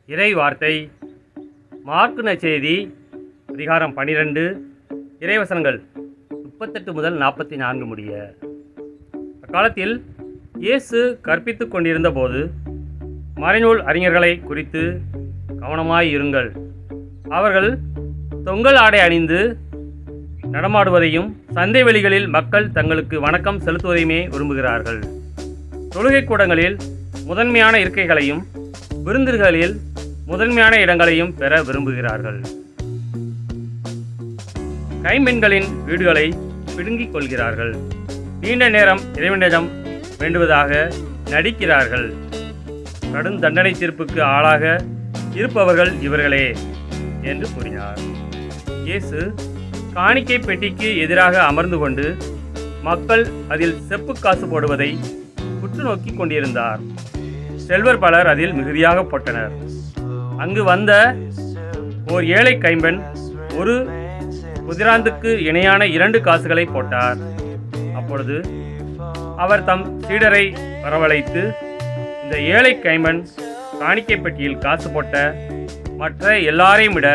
இறை வார்த்தை மார்க்கு நற்செய்தி அதிகாரம் 12 இறைவசனங்கள் 38 முதல் 44 முடிய. அக்காலத்தில் இயேசு கற்பித்து கொண்டிருந்த போது மறைநூல் அறிஞர்களை குறித்து கவனமாய் இருங்கள். அவர்கள் தொங்கல் ஆடை அணிந்து நடமாடுவதையும் சந்தை வெளிகளில் மக்கள் தங்களுக்கு வணக்கம் செலுத்துவதையுமே விரும்புகிறார்கள். தொழுகை கூடங்களில் முதன்மையான இருக்கைகளையும் விருந்துகளில் முதன்மையான இடங்களையும் பெற விரும்புகிறார்கள். கைம்பெண்களின் வீடுகளை பிடுங்கிக் கொள்கிறார்கள். நீண்ட நேரம் இறைவனிடம் வேண்டுவதாக நடிக்கிறார்கள். கடும் தண்டனை தீர்ப்புக்கு ஆளாக இருப்பவர்கள் இவர்களே என்று கூறினார். இயேசு காணிக்கை பெட்டிக்கு எதிராக அமர்ந்து கொண்டு மக்கள் அதில் செப்பு காசு போடுவதை உற்று நோக்கி கொண்டிருந்தார். செல்வர் பலர் அதில் மிகுதியாக போட்டனர். அங்கு வந்த ஓர் ஏழை கைம்பெண் ஒரு குதிராந்துக்கு இணையான 2 காசுகளை போட்டார். அப்பொழுது அவர் தம் சீடரை வரவழைத்து, இந்த ஏழை கைம்பெண் காணிக்கை பெட்டியில் காசு போட்ட மற்ற எல்லாரையும் விட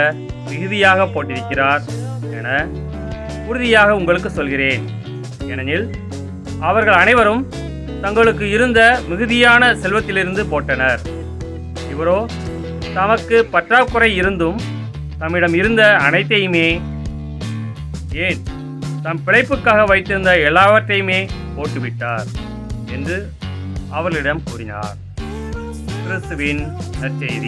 மிகுதியாக போட்டிருக்கிறார் என உறுதியாக உங்களுக்கு சொல்கிறேன். ஏனெனில் அவர்கள் அனைவரும் தங்களுக்கு இருந்த மிகுதியான செல்வத்திலிருந்து போட்டனர். இவரோ தமக்கு பற்றாக்குறை இருந்தும் தம்மிடம் இருந்த அனைத்தையுமே, ஏன் தம் பிழைப்புக்காக வைத்திருந்த எல்லாவற்றையுமே போட்டுவிட்டார் என்று அவர்களிடம் கூறினார். கிறிஸ்துவின் நற்செய்தி.